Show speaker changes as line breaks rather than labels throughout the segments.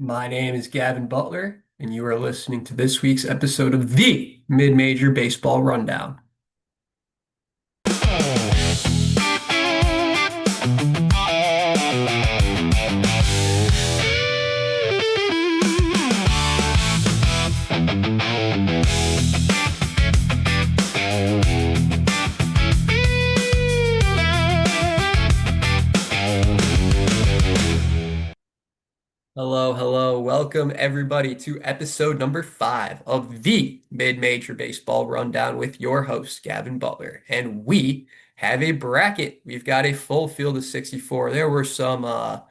My name is Gavin Butler, and you are listening to this week's episode of the Mid-Major Baseball Rundown. Hello, hello. Welcome everybody to episode number 5 of the Mid-Major Baseball Rundown with your host, Gavin Butler. And we have a bracket. We've got a full field of 64. There were some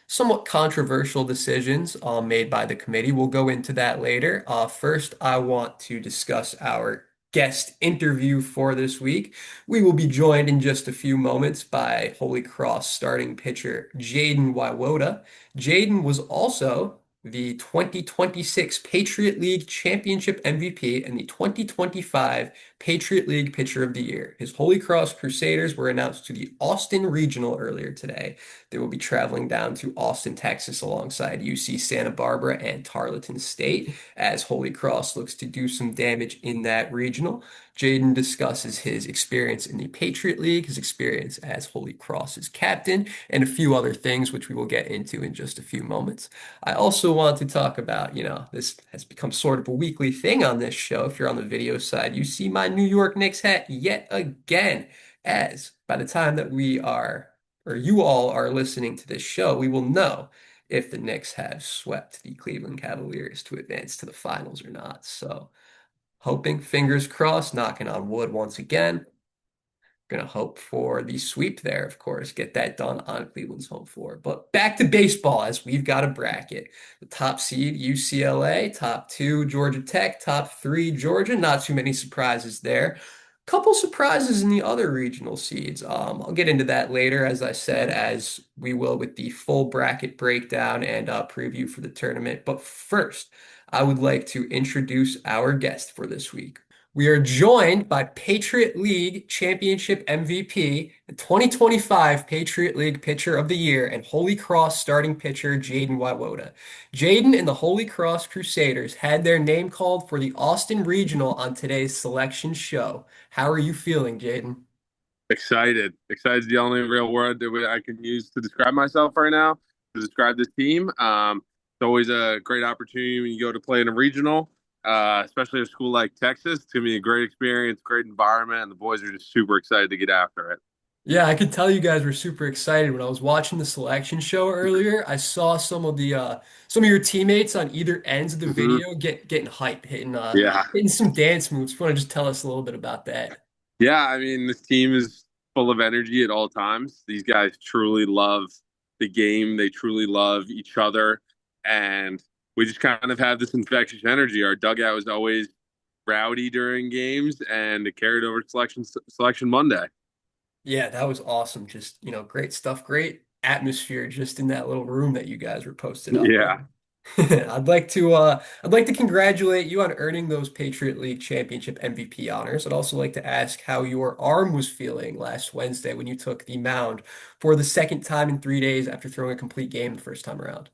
somewhat controversial decisions made by the committee. We'll go into that later. First, I want to discuss our guest interview for this week. We will be joined in just a few moments by Holy Cross starting pitcher Jaden Wywoda. Jaden was also the 2026 Patriot League Championship MVP and the 2025 Patriot League Pitcher of the Year. His Holy Cross Crusaders were announced to the Austin Regional earlier today. They will be traveling down to Austin, Texas, alongside UC Santa Barbara and Tarleton State as Holy Cross looks to do some damage in that regional. Jaden discusses his experience in the Patriot League, his experience as Holy Cross's captain, and a few other things which we will get into in just a few moments. I also want to talk about, this has become sort of a weekly thing on this show. If you're on the video side, you see my New York Knicks hat yet again, as by the time that we are, or you all are listening to this show, we will know if the Knicks have swept the Cleveland Cavaliers to advance to the finals or not. So, hoping, fingers crossed, knocking on wood once again. Gonna hope for the sweep there, of course, get that done on Cleveland's home floor. But back to baseball, as we've got a bracket. The top seed, UCLA, top 2, Georgia Tech, top 3, Georgia. Not too many surprises there. Couple surprises in the other regional seeds. I'll get into that later, as I said, as we will with the full bracket breakdown and preview for the tournament. But first, I would like to introduce our guest for this week. We are joined by Patriot League Championship MVP, the 2025 Patriot League Pitcher of the Year, and Holy Cross starting pitcher Jaden Wywoda. Jaden and the Holy Cross Crusaders had their name called for the Austin Regional on today's selection show. How are you feeling, Jaden?
Excited. Excited is the only real word that I can use to describe myself right now, to describe this team. It's always a great opportunity when you go to play in a regional, especially a school like Texas. It's going to be a great experience, great environment, and the boys are just super excited to get after it.
Yeah, I could tell you guys were super excited when I was watching the selection show earlier. I saw some of your teammates on either ends of the
Hmm.
video getting hype,
Yeah.
hitting some dance moves. You want to just tell us a little bit about that?
Yeah. I mean, this team is full of energy at all times. These guys truly love the game, they truly love each other. And we just kind of have this infectious energy. Our dugout is always rowdy during games, and it carried over to selection Monday.
Yeah, that was awesome. Just, great stuff, great atmosphere just in that little room that you guys were posted up
Yeah.
in. I'd like to congratulate you on earning those Patriot League Championship MVP honors. I'd also like to ask how your arm was feeling last Wednesday when you took the mound for the second time in 3 days after throwing a complete game the first time around.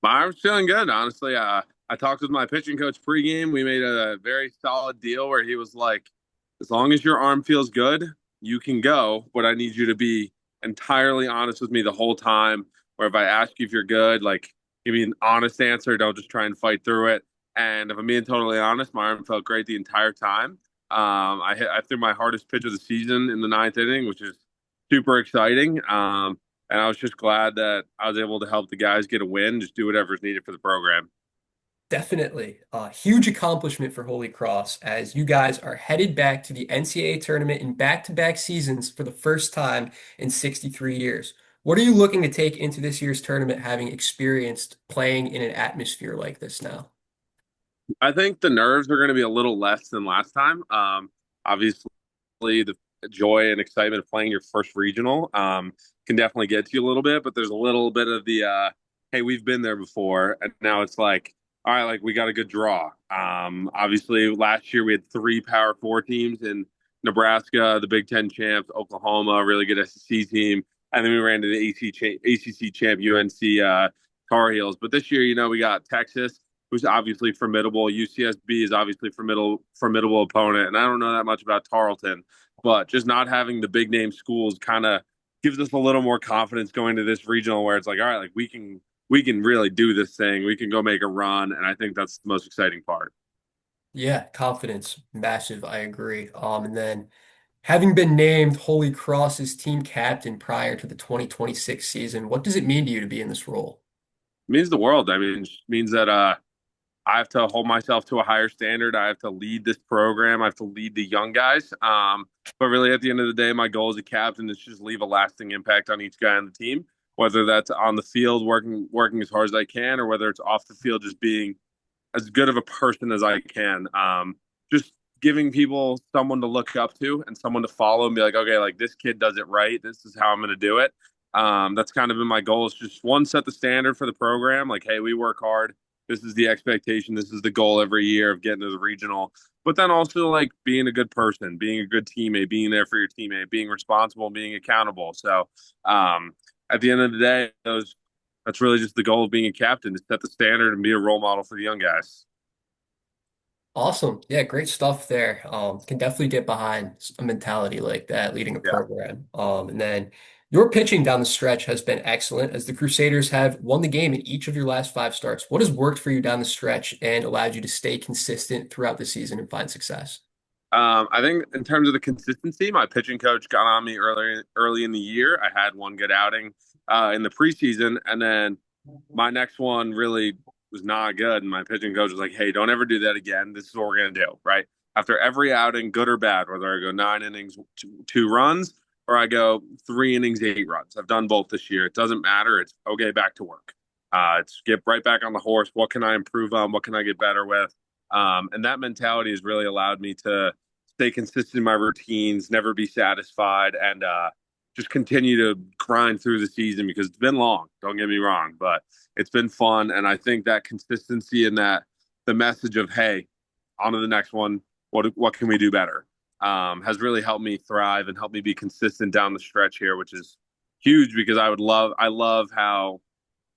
My arm's feeling good, honestly. I talked with my pitching coach pregame. We made a very solid deal where he was like, as long as your arm feels good, you can go, but I need you to be entirely honest with me the whole time. Or if I ask you if you're good, like give me an honest answer. Don't just try and fight through it. And if I'm being totally honest, my arm felt great the entire time. I threw my hardest pitch of the season in the ninth inning, which is super exciting. And I was just glad that I was able to help the guys get a win, just do whatever's needed for the program.
Definitely a huge accomplishment for Holy Cross as you guys are headed back to the NCAA tournament in back-to-back seasons for the first time in 63 years. What are you looking to take into this year's tournament having experienced playing in an atmosphere like this now?
I think the nerves are going to be a little less than last time. Obviously, the joy and excitement of playing your first regional can definitely get to you a little bit, but there's a little bit of the hey, we've been there before, and now it's like, all right, like we got a good draw. Obviously, last year we had three Power Four teams in Nebraska, the Big Ten champs, Oklahoma, a really good SEC team, and then we ran to the ACC champ UNC Tar Heels. But this year, we got Texas, who's obviously formidable. UCSB is obviously formidable opponent, and I don't know that much about Tarleton, but just not having the big name schools kind of gives us a little more confidence going to this regional where it's like, all right, like we can really do this thing. We can go make a run, and I think that's the most exciting part.
Yeah, confidence, massive. I agree. And then having been named Holy Cross's team captain prior to the 2026 season, what does it mean to you to be in this role?
It means the world. I mean, it means that I have to hold myself to a higher standard. I have to lead this program. I have to lead the young guys. But really, at the end of the day, my goal as a captain is just leave a lasting impact on each guy on the team, whether that's on the field working as hard as I can, or whether it's off the field just being as good of a person as I can. Just giving people someone to look up to and someone to follow and be like, okay, like this kid does it right. This is how I'm going to do it. That's kind of been my goal is just one, set the standard for the program. Like, hey, we work hard. This is the expectation. This is the goal every year of getting to the regional. But then also like being a good person, being a good teammate, being there for your teammate, being responsible, being accountable. So at the end of the day, that's really just the goal of being a captain to set the standard and be a role model for the young guys.
Awesome. Yeah, great stuff there. Can definitely get behind a mentality like that, leading a
Yeah.
program. And then your pitching down the stretch has been excellent as the Crusaders have won the game in each of your last five starts. What has worked for you down the stretch and allowed you to stay consistent throughout the season and find success?
I think in terms of the consistency, my pitching coach got on me early in the year. I had one good outing in the preseason, and then my next one really was not good. And my pitching coach was like, "Hey, don't ever do that again. This is what we're gonna do, right? After every outing, good or bad, whether I go 9 innings, two runs, or I go 3 innings, 8 runs. I've done both this year. It doesn't matter. It's okay. Back to work. It's get right back on the horse. What can I improve on? What can I get better with? And that mentality has really allowed me to stay consistent in my routines, never be satisfied, and just continue to grind through the season because it's been long. Don't get me wrong, but it's been fun, and I think that consistency and that the message of hey, on to the next one. What can we do better? Has really helped me thrive and helped me be consistent down the stretch here, which is huge because I love how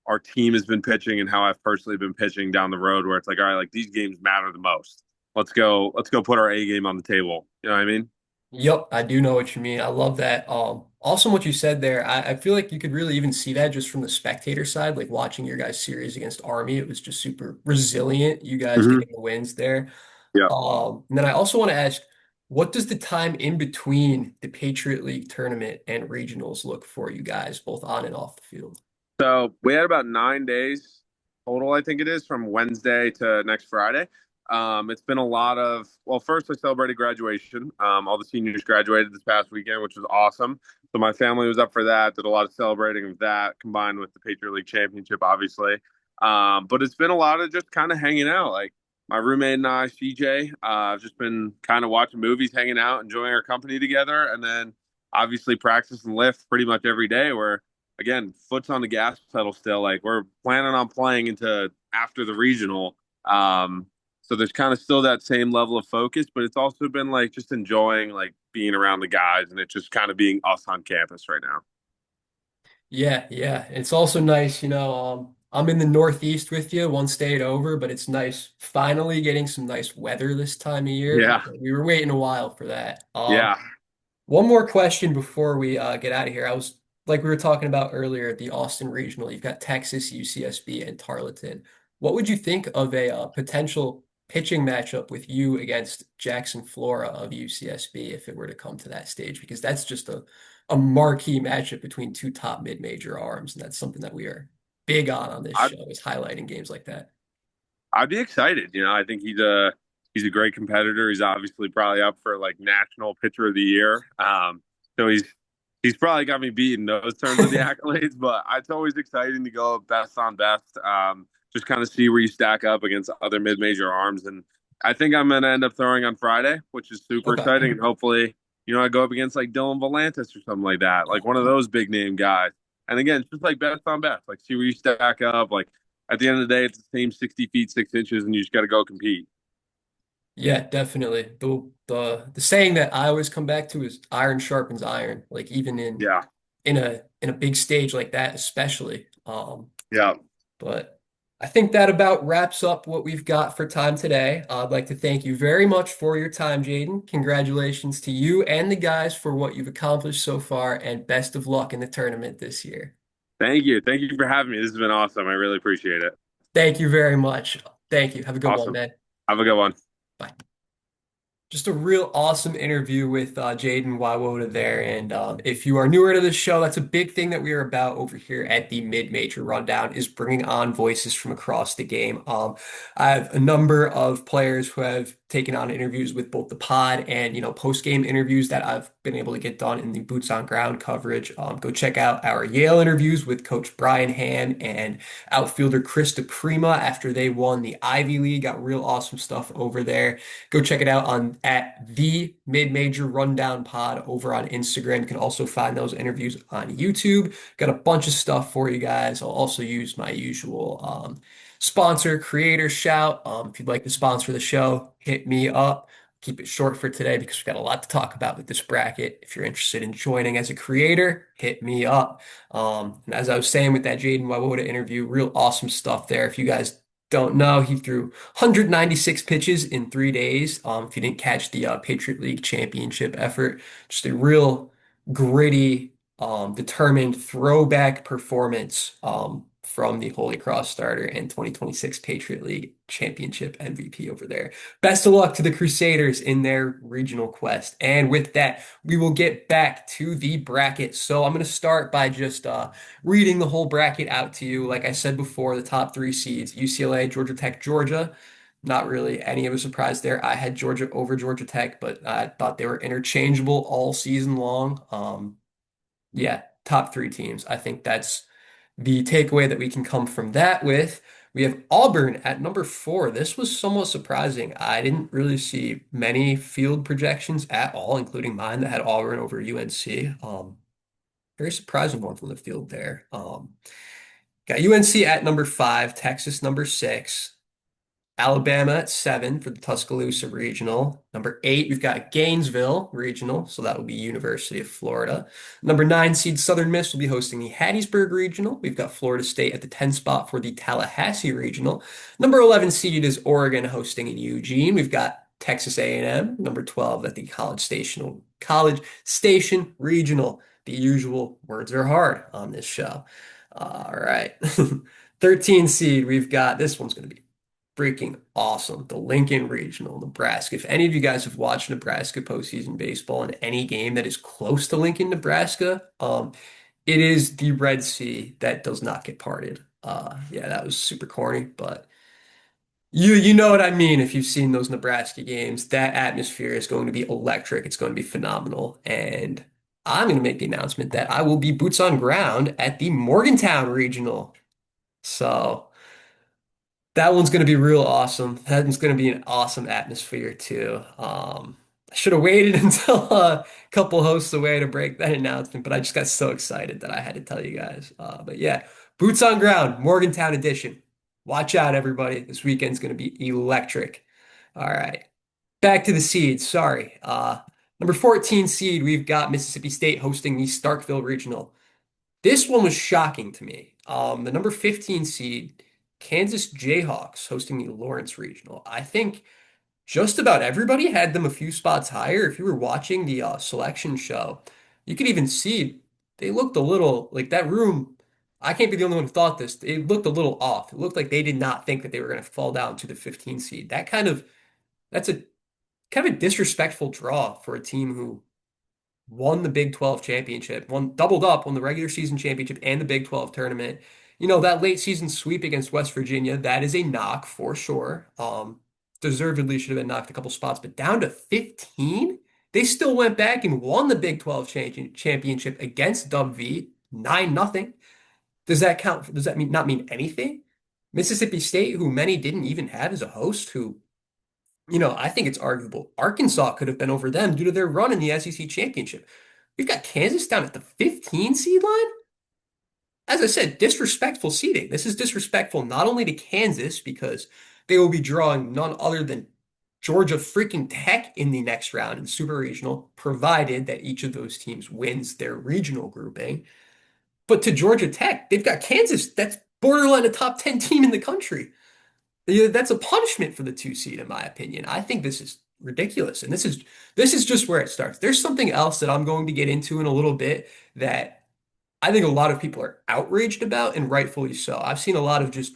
our team has been pitching and how I've personally been pitching down the road where it's like, all right, like these games matter the most. Let's go put our A game on the table. You know what I mean?
Yep, I do know what you mean. I love that. Also what you said there, I feel like you could really even see that just from the spectator side, like watching your guys' series against Army. It was just super resilient, you guys
Mm-hmm.
getting the wins there.
Yeah.
And then I also want to ask, what does the time in between the Patriot League tournament and regionals look for you guys, both on and off the field?
So we had about 9 days total, I think it is, from Wednesday to next Friday. It's been a lot of, well, first I celebrated graduation. All the seniors graduated this past weekend, which was awesome. So my family was up for that, did a lot of celebrating of that combined with the Patriot League Championship, obviously. But it's been a lot of just kind of hanging out. Like my roommate and I, CJ, I've just been kind of watching movies, hanging out, enjoying our company together. And then obviously practice and lift pretty much every day where again, foot's on the gas pedal still. Like we're planning on playing into after the regional. So there's kind of still that same level of focus, but it's also been like just enjoying like being around the guys and it's just kind of being us on campus right now.
Yeah, yeah. It's also nice, I'm in the Northeast with you, one state over, but it's nice finally getting some nice weather this time of year.
Yeah.
We were waiting a while for that.
Yeah.
One more question before we get out of here. I was like we were talking about earlier, the Austin Regional. You've got Texas, UCSB, and Tarleton. What would you think of a potential pitching matchup with you against Jackson Flora of UCSB if it were to come to that stage? Because that's just a marquee matchup between two top mid-major arms, and that's something that we are big on this
I'd
show is highlighting games like that.
I'd be excited. I think he's a great competitor. He's obviously probably up for like national pitcher of the year. So he's probably got me beat in those terms of the accolades, but it's always exciting to go best on best. Just kind of see where you stack up against other mid-major arms. And I think I'm going to end up throwing on Friday, which is super
Okay.
exciting. And hopefully, I go up against like Dylan Volantis or something like that, like one of those big name guys. And again, it's just like best on best, like see where you stack up. Like at the end of the day, it's the same 60 feet, 6 inches, and you just got to go compete.
Yeah, definitely. The saying that I always come back to is iron sharpens iron. Like even in
Yeah.
in a big stage like that, especially.
Yeah.
But I think that about wraps up what we've got for time today. I'd like to thank you very much for your time, Jaden. Congratulations to you and the guys for what you've accomplished so far, and best of luck in the tournament this year.
Thank you. Thank you for having me. This has been awesome. I really appreciate it.
Thank you very much. Thank you. Have a good one,
Awesome.
man.
Have a good one.
Bye. Just a real awesome interview with Jaden Wywoda there. And if you are newer to this show, that's a big thing that we are about over here at the Mid-Major Rundown is bringing on voices from across the game. I have a number of players who have taken on interviews with both the pod and, post-game interviews that I've been able to get done in the boots on ground coverage. Go check out our Yale interviews with Coach Brian Hand and outfielder Chris DePrima after they won the Ivy League. Got real awesome stuff over there. Go check it out on at the Mid-Major Rundown Pod over on Instagram. You can also find those interviews on YouTube. Got a bunch of stuff for you guys. I'll also use my usual sponsor creator shout. If you'd like to sponsor the show, hit me up. Keep it short for today because we've got a lot to talk about with this bracket. If you're interested in joining as a creator, hit me up. And as I was saying with that Jaden Wywoda interview, real awesome stuff there. If you guys don't know, he threw 196 pitches in 3 days. If you didn't catch the Patriot League Championship effort, just a real gritty, determined throwback performance from the Holy Cross starter and 2026 Patriot League Championship MVP over there. Best of luck to the Crusaders in their regional quest. And with that, we will get back to the bracket. So I'm going to start by just reading the whole bracket out to you. Like I said before, the top three seeds, UCLA, Georgia Tech, Georgia. Not really any of a surprise there. I had Georgia over Georgia Tech, but I thought they were interchangeable all season long. Yeah, top three teams. I think that's the takeaway that we can come from that with. We have Auburn at number 4. This was somewhat surprising. I didn't really see many field projections at all, including mine that had Auburn over UNC. Very surprising one from the field there. Got UNC at number 5, Texas number 6. Alabama at 7 for the Tuscaloosa Regional. Number 8, we've got Gainesville Regional, so that will be University of Florida. Number 9 seed Southern Miss will be hosting the Hattiesburg Regional. We've got Florida State at the 10 spot for the Tallahassee Regional. Number 11 seed is Oregon hosting in Eugene. We've got Texas A&M, number 12 at the College Station Regional. The usual words are hard on this show. All right. 13 seed, we've got this one's going to be freaking awesome. The Lincoln Regional, Nebraska. If any of you guys have watched Nebraska postseason baseball in any game that is close to Lincoln, Nebraska, it is the Red Sea that does not get parted. Yeah, that was super corny, but you know what I mean if you've seen those Nebraska games. That atmosphere is going to be electric. It's going to be phenomenal. And I'm going to make the announcement that I will be boots on ground at the Morgantown Regional. So that one's going to be real awesome. That one's going to be an awesome atmosphere too. I should have waited until a couple hosts away to break that announcement, but I just got so excited that I had to tell you guys. But yeah, boots on ground, Morgantown edition. Watch out, everybody. This weekend's going to be electric. All right, back to the seeds. Sorry. Number 14 seed, we've got Mississippi State hosting the Starkville Regional. This one was shocking to me. The number 15 seed, Kansas Jayhawks hosting the Lawrence Regional. I think just about everybody had them a few spots higher. If you were watching the selection show, you could even see they looked a little like that room. I can't be the only one who thought this. It looked a little off. It looked like they did not think that they were going to fall down to the 15 seed. That's a kind of a disrespectful draw for a team who won the Big 12 championship, doubled up on the regular season championship and the Big 12 tournament. That late season sweep against West Virginia, that is a knock for sure. Deservedly should have been knocked a couple spots, but down to 15, they still went back and won the Big 12 championship against Dub V, 9-0. Does that count? Does that not mean anything? Mississippi State, who many didn't even have as a host, who I think it's arguable. Arkansas could have been over them due to their run in the SEC championship. We've got Kansas down at the 15 seed line. As I said, disrespectful seeding. This is disrespectful not only to Kansas because they will be drawing none other than Georgia freaking Tech in the next round in Super Regional, provided that each of those teams wins their regional grouping. But to Georgia Tech, they've got Kansas. borderline a top 10 team in the country. Yeah, that's a punishment for the two seed, in my opinion. I think this is ridiculous, and this is just where it starts. There's something else that I'm going to get into in a little bit that I think a lot of people are outraged about, and rightfully so. I've seen a lot of just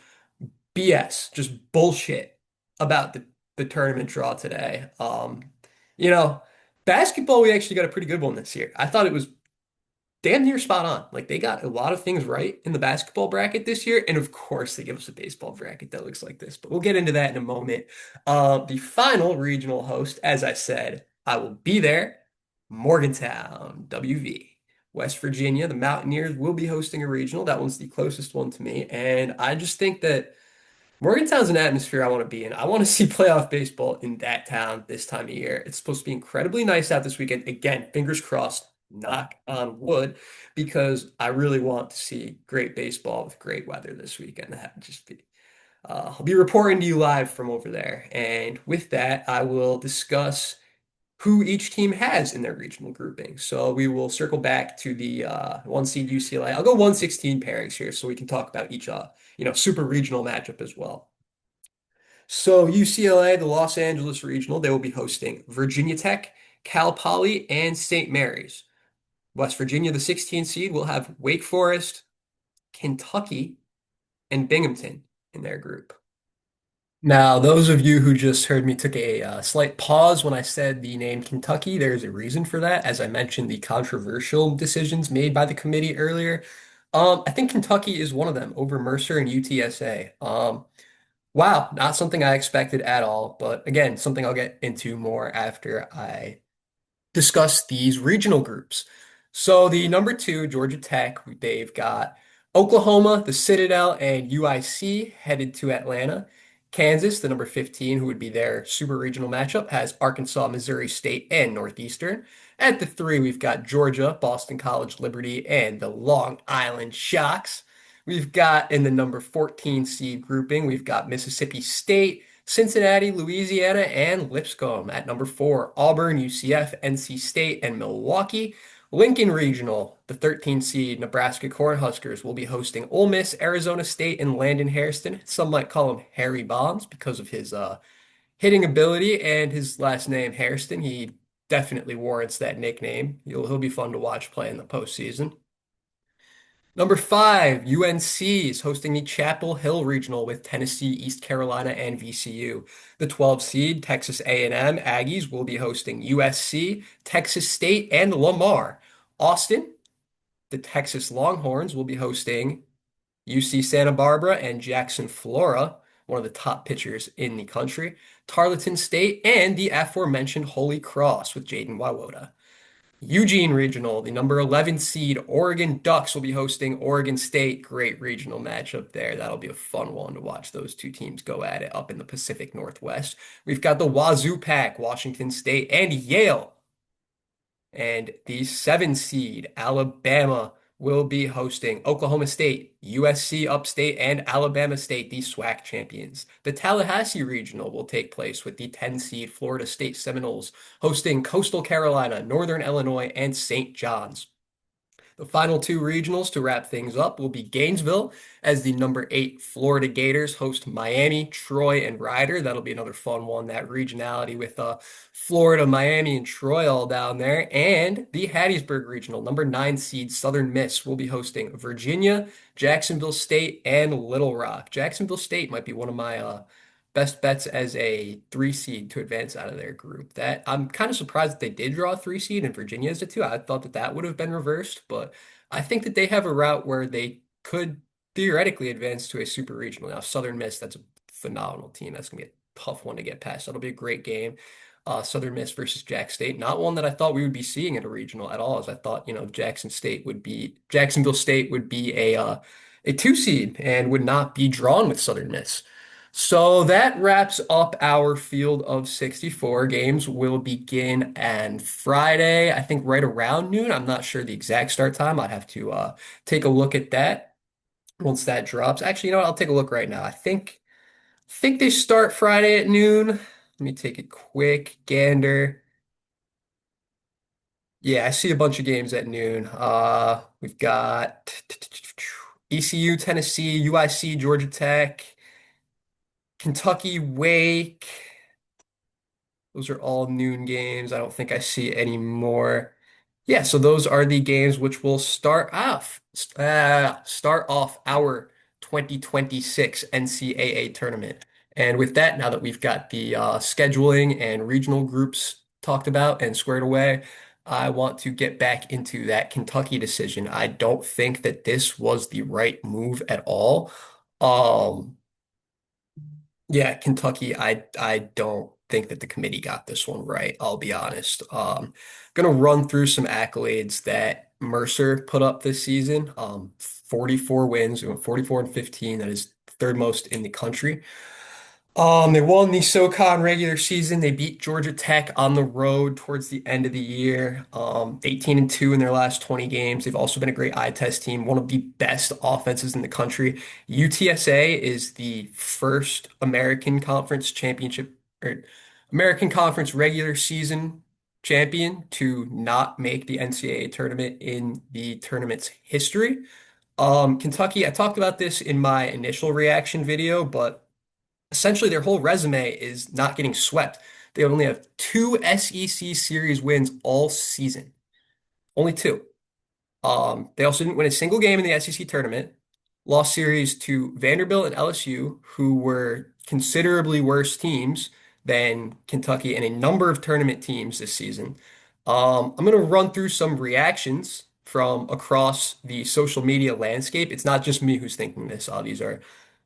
BS, just bullshit about the tournament draw today. You know, basketball, we actually got a pretty good one this year. I thought it was damn near spot on. Like they got a lot of things right in the basketball bracket this year, and of course they give us a baseball bracket that looks like this. But we'll get into that in a moment. The final regional host, as I said, I will be there. Morgantown, WV. West Virginia, the Mountaineers will be hosting a regional. That one's the closest one to me. And I just think that Morgantown's an atmosphere I want to be in. I want to see playoff baseball in that town this time of year. It's supposed to be incredibly nice out this weekend. Again, fingers crossed, knock on wood, because I really want to see great baseball with great weather this weekend. That would just be, I'll be reporting to you live from over there. And with that, I will discuss who each team has in their regional grouping. So we will circle back to the one seed UCLA. I'll go 116 pairings here so we can talk about each super regional matchup as well. So UCLA, the Los Angeles Regional, they will be hosting Virginia Tech, Cal Poly, and St. Mary's. West Virginia, the 16 seed, will have Wake Forest, Kentucky, and Binghamton in their group. Now, those of you who just heard me took a slight pause when I said the name Kentucky. There's a reason for that. As I mentioned, the controversial decisions made by the committee earlier. I think Kentucky is one of them over Mercer and UTSA. Wow, not something I expected at all, but again, something I'll get into more after I discuss these regional groups. So the number two, Georgia Tech, they've got Oklahoma, the Citadel, and UIC headed to Atlanta. Kansas, the number 15, who would be their super regional matchup, has Arkansas, Missouri State, and Northeastern. At the three, we've got Georgia, Boston College, Liberty, and the Long Island Shocks. We've got in the number 14 seed grouping, we've got Mississippi State, Cincinnati, Louisiana, and Lipscomb. At number four, Auburn, UCF, NC State, and Milwaukee. Lincoln Regional, the 13 seed Nebraska Cornhuskers will be hosting Ole Miss, Arizona State, and Landon Hairston. Some might call him Harry Bonds because of his hitting ability and his last name, Hairston. He definitely warrants that nickname. He'll be fun to watch play in the postseason. Number five, UNC is hosting the Chapel Hill Regional with Tennessee, East Carolina, and VCU. The 12 seed Texas A&M Aggies will be hosting USC, Texas State, and Lamar. Austin, the Texas Longhorns will be hosting UC Santa Barbara and Jackson Flora, one of the top pitchers in the country. Tarleton State and the aforementioned Holy Cross with Jaden Wywoda. Eugene Regional, the number 11 seed Oregon Ducks will be hosting Oregon State. Great regional matchup there. That'll be a fun one to watch those two teams go at it up in the Pacific Northwest. We've got the Wazoo Pack, Washington State, and Yale. And the 7 seed Alabama will be hosting Oklahoma State, USC Upstate, and Alabama State, the SWAC champions. The Tallahassee Regional will take place with the 10 seed Florida State Seminoles hosting Coastal Carolina, Northern Illinois, and St. John's. The final two regionals to wrap things up will be Gainesville as the number 8 Florida Gators host Miami, Troy, and Ryder. That'll be another fun one, that regionality with Florida, Miami, and Troy all down there. And the Hattiesburg Regional, number 9 seed Southern Miss will be hosting Virginia, Jacksonville State, and Little Rock. Jacksonville State might be one of my best bets as a 3 seed to advance out of their group. That I'm kind of surprised that they did draw a 3 seed and Virginia is a 2. I thought that that would have been reversed, but I think that they have a route where they could theoretically advance to a super regional. Now, Southern Miss, that's a phenomenal team. That's gonna be a tough one to get past. That'll be a great game. Southern Miss versus Jack State, not one that I thought we would be seeing at a regional at all, as I thought, Jacksonville State would be a 2 seed and would not be drawn with Southern Miss. So that wraps up our field of 64. Games will begin on Friday, I think right around noon. I'm not sure the exact start time. I'd have to take a look at that once that drops. Actually, you know what? I'll take a look right now. I think they start Friday at noon. Let me take a quick gander. Yeah, I see a bunch of games at noon. We've got ECU, Tennessee, UIC, Georgia Tech, Kentucky, Wake. Those are all noon games. I don't think I see any more. Yeah, so those are the games which will start off our 2026 NCAA tournament. And with that, now that we've got the scheduling and regional groups talked about and squared away, I want to get back into that Kentucky decision. I don't think that this was the right move at all. Um, yeah, Kentucky, I don't think that the committee got this one right, I'll be honest. Gonna run through some accolades that Mercer put up this season. 44 wins, we went 44 and 15. That is third most in the country. They won the SoCon regular season. They beat Georgia Tech on the road towards the end of the year. 18 and 2 in their last 20 games. They've also been a great eye test team, one of the best offenses in the country. UTSA is the first American Conference championship or American Conference regular season champion to not make the NCAA tournament in the tournament's history. Kentucky, I talked about this in my initial reaction video, but essentially their whole resume is not getting swept. They only have two SEC series wins all season. Only two. They also didn't win a single game in the SEC tournament. Lost series to Vanderbilt and LSU, who were considerably worse teams than Kentucky and a number of tournament teams this season. I'm going to run through some reactions from across the social media landscape. It's not just me who's thinking this. These are,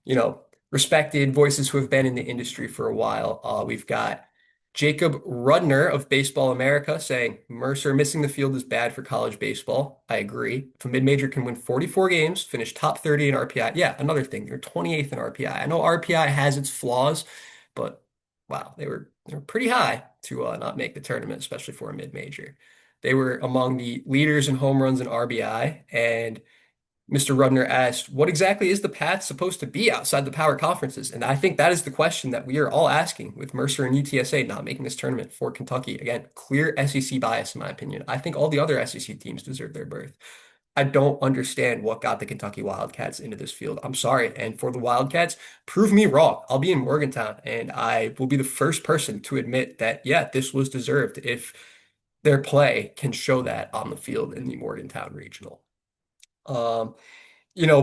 you know, respected voices who have been in the industry for a while. We've got Jacob Rudner of Baseball America saying Mercer missing the field is bad for college baseball. I agree. If a mid-major can win 44 games, finish top 30 in RPI. Yeah, another thing. They're 28th in RPI. I know RPI has its flaws, but wow, they were pretty high to not make the tournament, especially for a mid-major. They were among the leaders in home runs and RBI, and Mr. Rudner asked, what exactly is the path supposed to be outside the power conferences? And I think that is the question that we are all asking with Mercer and UTSA not making this tournament for Kentucky. Again, clear SEC bias, in my opinion. I think all the other SEC teams deserve their berth. I don't understand what got the Kentucky Wildcats into this field. I'm sorry. And for the Wildcats, prove me wrong. I'll be in Morgantown and I will be the first person to admit that, yeah, this was deserved if their play can show that on the field in the Morgantown Regional. Um,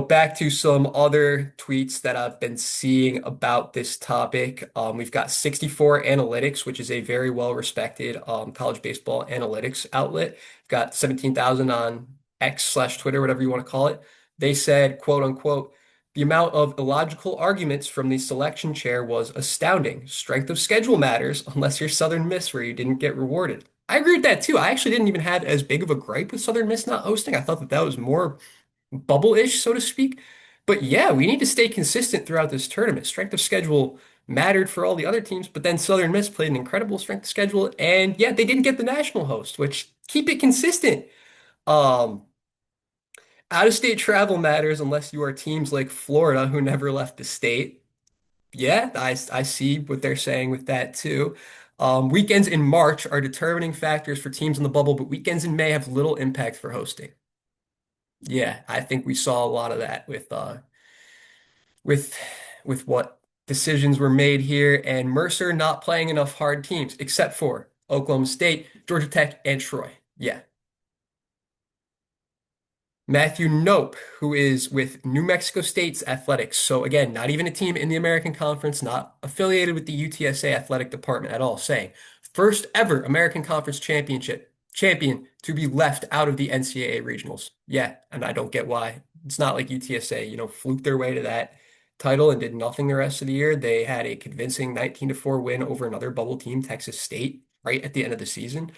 back to some other tweets that I've been seeing about this topic. We've got 64 Analytics, which is a very well-respected college baseball analytics outlet. We've got 17,000 on X/Twitter, whatever you want to call it. They said, quote unquote, the amount of illogical arguments from the selection chair was astounding. Strength of schedule matters unless you're Southern Miss where you didn't get rewarded. I agree with that too. I actually didn't even have as big of a gripe with Southern Miss not hosting. I thought that that was more bubble-ish, so to speak. But yeah, we need to stay consistent throughout this tournament. Strength of schedule mattered for all the other teams, but then Southern Miss played an incredible strength of schedule, and yeah, they didn't get the national host, which keep it consistent. Um, Out-of-state travel matters unless you are teams like Florida who never left the state. Yeah, I see what they're saying with that too. Weekends in March are determining factors for teams in the bubble, but weekends in May have little impact for hosting. Yeah, I think we saw a lot of that with with what decisions were made here and Mercer not playing enough hard teams, except for Oklahoma State, Georgia Tech, and Troy. Yeah. Matthew Nope, who is with New Mexico State's athletics. So again, not even a team in the American Conference, not affiliated with the UTSA athletic department at all, saying first ever American Conference championship champion to be left out of the NCAA regionals. Yeah, and I don't get why. It's not like UTSA, fluked their way to that title and did nothing the rest of the year. They had a convincing 19-4 win over another bubble team, Texas State, right at the end of the season.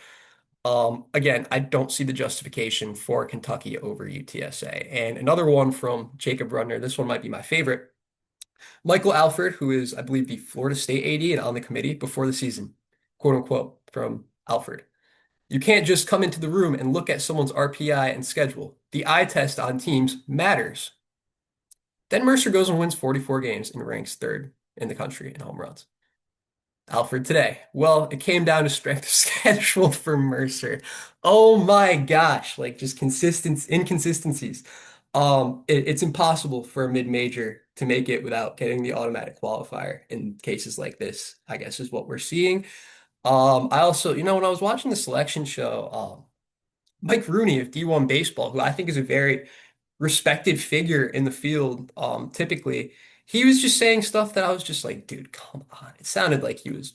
Again, I don't see the justification for Kentucky over UTSA. And another one from Jacob Rudner, this one might be my favorite. Michael Alford, who is, I believe, the Florida State AD and on the committee before the season, quote unquote, from Alford. You can't just come into the room and look at someone's RPI and schedule. The eye test on teams matters. Then Mercer goes and wins 44 games and ranks third in the country in home runs. Alfred today. Well, it came down to strength of schedule for Mercer. Oh my gosh, like just consistent inconsistencies. It's impossible for a mid-major to make it without getting the automatic qualifier in cases like this, I guess is what we're seeing. I also, when I was watching the selection show, Mike Rooney of D1 Baseball, who I think is a very respected figure in the field, typically, he was just saying stuff that I was just like, dude, come on. It sounded like he was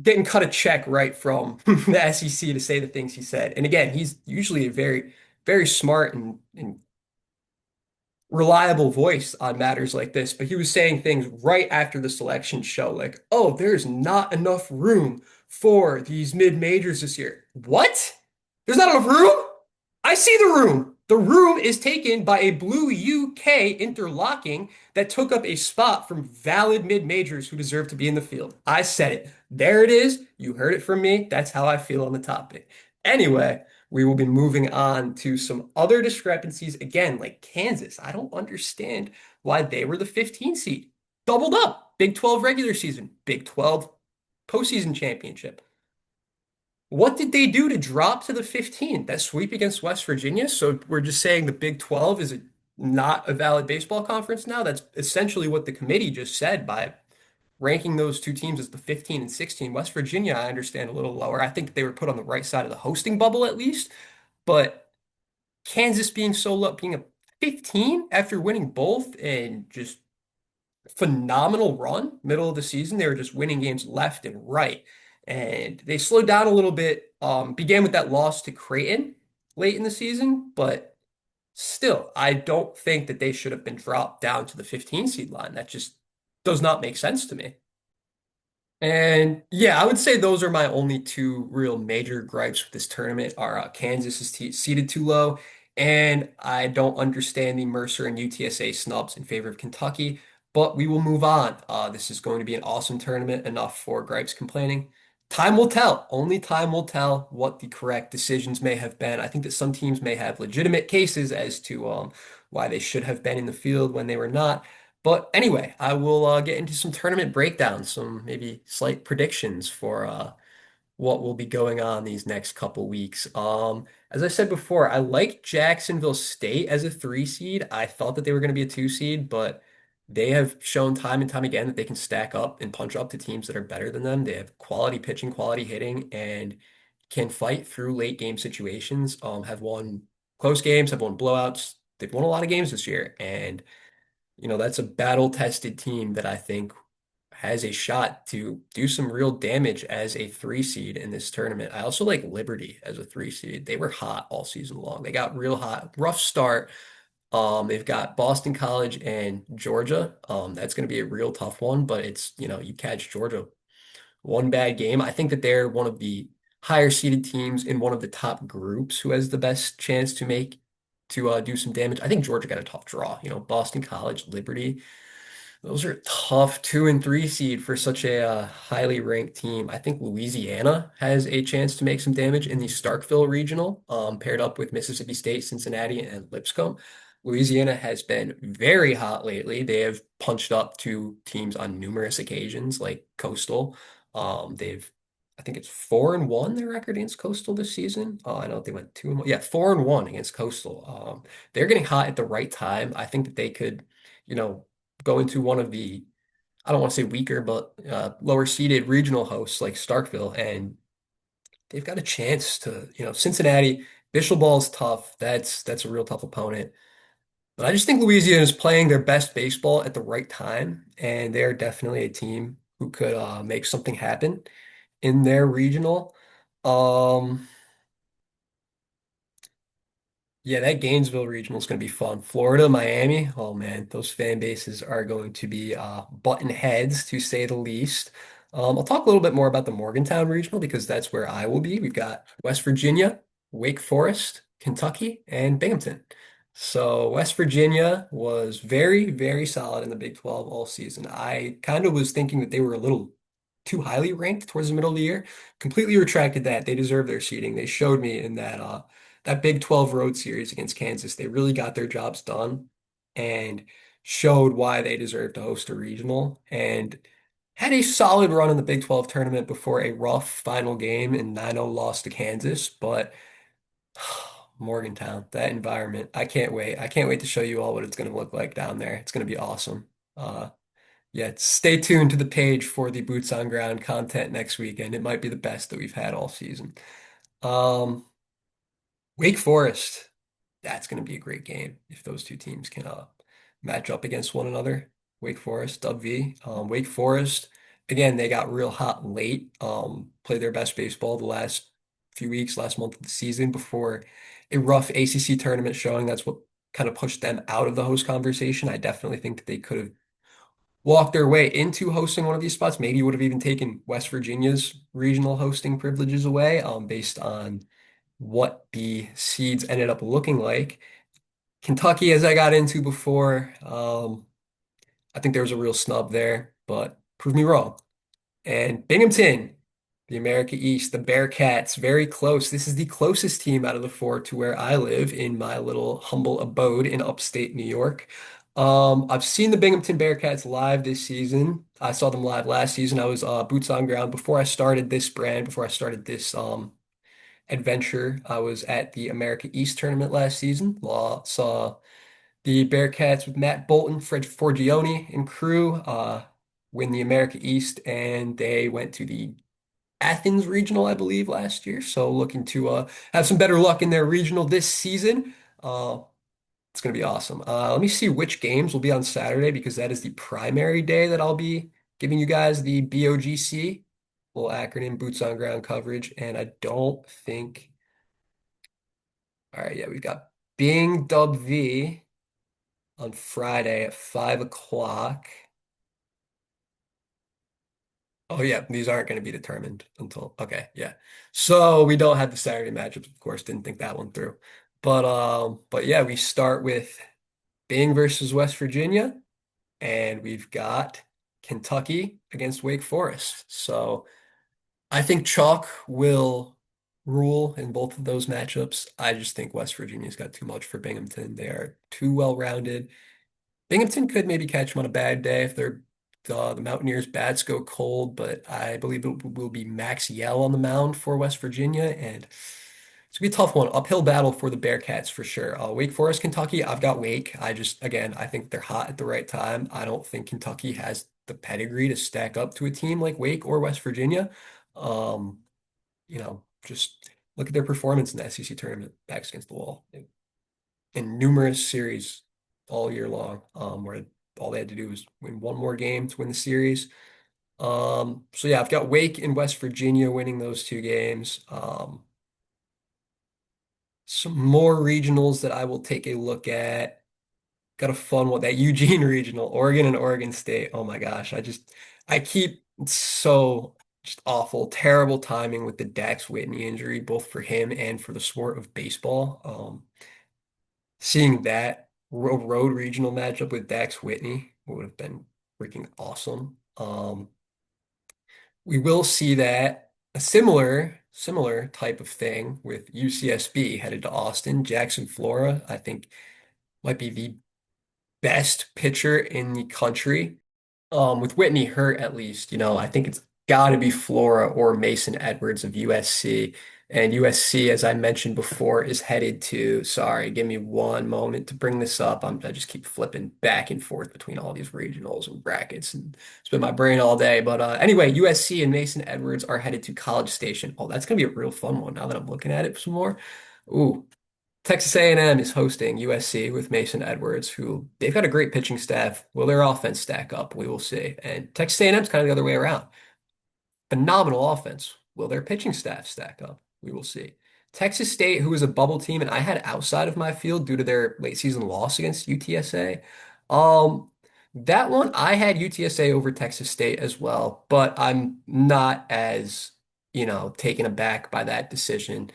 getting cut a check right from the SEC to say the things he said. And again, he's usually a very, very smart and reliable voice on matters like this, but he was saying things right after the selection show, like, oh, there's not enough room for these mid majors this year. What? There's not enough room? I see the room. The room is taken by a blue UK interlocking that took up a spot from valid mid majors who deserve to be in the field. I said it. There it is. You heard it from me. That's how I feel on the topic. Anyway, we will be moving on to some other discrepancies. Again, like Kansas. I don't understand why they were the 15 seed. Doubled up. Big 12 regular season, Big 12 postseason championship. What did they do to drop to the 15? That sweep against West Virginia? So we're just saying the Big 12 is not a valid baseball conference now? That's essentially what the committee just said by ranking those two teams as the 15 and 16. West Virginia, I understand a little lower. I think they were put on the right side of the hosting bubble at least. But Kansas being so low, being a 15 after winning both and just phenomenal run middle of the season. They were just winning games left and right. And they slowed down a little bit. Began with that loss to Creighton late in the season, but still, I don't think that they should have been dropped down to the 15 seed line. That just does not make sense to me. And yeah, I would say those are my only two real major gripes with this tournament are Kansas is seated too low, and I don't understand the Mercer and UTSA snubs in favor of Kentucky, but we will move on. This is going to be an awesome tournament, enough for gripes complaining. Time will tell. Only time will tell what the correct decisions may have been. I think that some teams may have legitimate cases as to why they should have been in the field when they were not. But anyway, I will get into some tournament breakdowns, some maybe slight predictions for what will be going on these next couple weeks. As I said before, I like Jacksonville State as a 3 seed. I thought that they were going to be a 2 seed, but they have shown time and time again that they can stack up and punch up to teams that are better than them. They have quality pitching, quality hitting, and can fight through late game situations. Have won close games, have won blowouts. They've won a lot of games this year, and that's a battle-tested team that I think has a shot to do some real damage as a 3 seed in this tournament. I also like Liberty as a 3 seed. They were hot all season long. They got real hot. Rough start. They've got Boston College and Georgia. That's going to be a real tough one, but it's, you catch Georgia one bad game. I think that they're one of the higher seeded teams in one of the top groups who has the best chance to do some damage. I think Georgia got a tough draw. Boston College, Liberty. Those are tough 2 and 3 seed for such a highly ranked team. I think Louisiana has a chance to make some damage in the Starkville regional, paired up with Mississippi State, Cincinnati, and Lipscomb. Louisiana has been very hot lately. They have punched up to teams on numerous occasions, like Coastal. I think it's 4-1 their record against Coastal this season. I know they went 2-1. Yeah, 4-1 against Coastal. They're getting hot at the right time. I think that they could, you know, go into one of the, I don't want to say weaker, but lower seeded regional hosts like Starkville, and they've got a chance to, Cincinnati, Bishop Ball's tough. That's a real tough opponent. But I just think Louisiana is playing their best baseball at the right time, and they're definitely a team who could make something happen in their regional. Um, Yeah, that Gainesville regional is going to be fun. Florida, Miami. Oh man, those fan bases are going to be button heads to say the least. I'll talk a little bit more about the Morgantown regional because that's where I will be. We've got West Virginia, Wake Forest, Kentucky, and Binghamton. So West Virginia was very, very solid in the Big 12 all season. I kind of was thinking that they were a little too highly ranked towards the middle of the year. Completely retracted that. They deserve their seeding. They showed me in that Big 12 road series against Kansas. They really got their jobs done and showed why they deserve to host a regional and had a solid run in the Big 12 tournament before a rough final game and 9-0 loss to Kansas. But Morgantown, that environment. I can't wait. I can't wait to show you all what it's going to look like down there. It's going to be awesome. Uh, yeah, stay tuned to the page for the boots on ground content next weekend. It might be the best that we've had all season. Um, Wake Forest. That's going to be a great game if those two teams can match up against one another. Wake Forest, Dub V. Wake Forest, again, they got real hot late. Played their best baseball the last few weeks, last month of the season before a rough ACC tournament showing. That's what kind of pushed them out of the host conversation. I definitely think that they could have walked their way into hosting one of these spots. Maybe would have even taken West Virginia's regional hosting privileges away, based on what the seeds ended up looking like. Kentucky, as I got into before, I think there was a real snub there, but prove me wrong. And Binghamton, the America East, the Bearcats, very close. This is the closest team out of the four to where I live in my little humble abode in upstate New York. I've seen the Binghamton Bearcats live this season. I saw them live last season. I was boots on ground before I started this brand, before I started this adventure. I was at the America East tournament last season. Saw the Bearcats with Matt Bolton, Fred Forgione, and crew win the America East, and they went to the Athens regional, I believe, last year. So looking to have some better luck in their regional this season. Uh, it's going to be awesome. Let me see which games will be on Saturday because that is the primary day that I'll be giving you guys the BOGC, little acronym, boots on ground coverage. And I don't think, all right, yeah, we've got Bing Dub V on Friday at 5 o'clock. Oh yeah, these aren't going to be determined until okay, yeah. So we don't have the Saturday matchups, of course. Didn't think that one through. But yeah, we start with Bing versus West Virginia, and we've got Kentucky against Wake Forest. So I think chalk will rule in both of those matchups. I just think West Virginia's got too much for Binghamton. They are too well-rounded. Binghamton could maybe catch them on a bad day if the Mountaineers bats go cold, but I believe it will be Max Yell on the mound for West Virginia, and it's gonna be a tough one. Uphill battle for the Bearcats for sure. Wake Forest, Kentucky, I've got Wake. Again, I think they're hot at the right time. I don't think Kentucky has the pedigree to stack up to a team like Wake or West Virginia. Um, just look at their performance in the SEC tournament, backs against the wall in numerous series all year long, where all they had to do was win one more game to win the series. So yeah, I've got Wake and West Virginia winning those two games. Some more regionals that I will take a look at. Got a fun one, that Eugene regional, Oregon and Oregon State. Oh my gosh, I keep it's so just awful, terrible timing with the Dax Whitney injury, both for him and for the sport of baseball. Seeing that road regional matchup with Dax Whitney would have been freaking awesome. We will see that a similar type of thing with UCSB headed to Austin. Jackson Flora, I think, might be the best pitcher in the country. With Whitney hurt, at least, I think it's got to be Flora or Mason Edwards of USC. And USC, as I mentioned before, is headed to, sorry, give me one moment to bring this up. I just keep flipping back and forth between all these regionals and brackets and spin my brain all day. But anyway, USC and Mason Edwards are headed to College Station. Oh, that's going to be a real fun one now that I'm looking at it some more. Ooh, Texas A&M is hosting USC with Mason Edwards, who they've got a great pitching staff. Will their offense stack up? We will see. And Texas A&M's kind of the other way around. Phenomenal offense. Will their pitching staff stack up? We will see. Texas State, who is a bubble team, and I had outside of my field due to their late season loss against UTSA. Um, that one I had UTSA over Texas State as well, but I'm not as, taken aback by that decision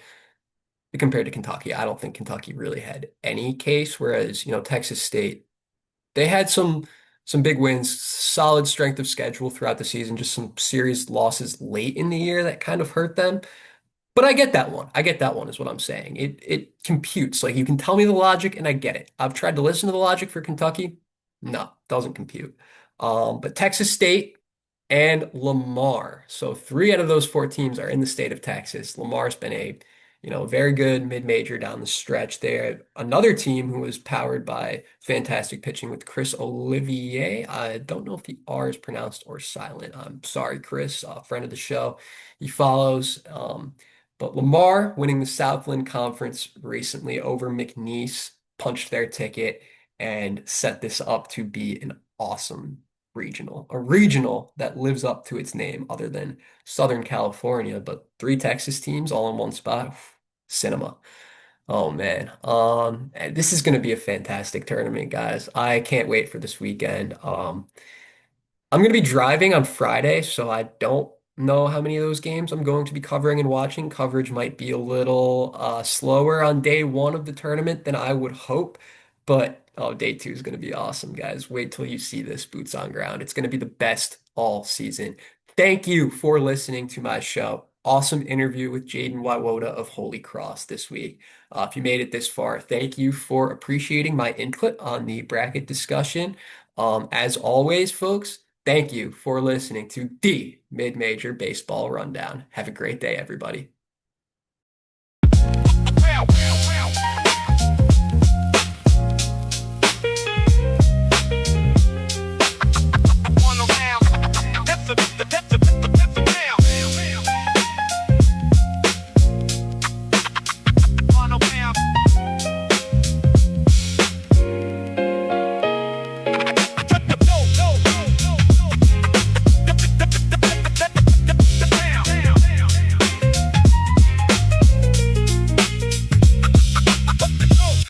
compared to Kentucky. I don't think Kentucky really had any case, whereas, Texas State, they had some big wins, solid strength of schedule throughout the season, just some serious losses late in the year that kind of hurt them. But I get that one. I get that one is what I'm saying. It computes. Like you can tell me the logic and I get it. I've tried to listen to the logic for Kentucky. No, doesn't compute. But Texas State and Lamar. So three out of those four teams are in the state of Texas. Lamar's been a Very good mid-major down the stretch there. Another team who was powered by fantastic pitching with Chris Olivier. I don't know if the R is pronounced or silent. I'm sorry, Chris, a friend of the show. He follows. But Lamar winning the Southland Conference recently over McNeese punched their ticket and set this up to be an awesome regional, a regional that lives up to its name other than Southern California, but three Texas teams all in one spot. Cinema. Oh man. And this is going to be a fantastic tournament, guys. I can't wait for this weekend. I'm going to be driving on Friday, so I don't know how many of those games I'm going to be covering and watching. Coverage might be a little slower on day one of the tournament than I would hope, but day two is going to be awesome, guys. Wait till you see this boots on ground. It's going to be the best all season. Thank you for listening to my show. Awesome interview with Jaden Wywoda of Holy Cross this week. If you made it this far, thank you for appreciating my input on the bracket discussion. As always, folks. Thank you for listening to the Mid-Major Baseball Rundown. Have a great day, everybody.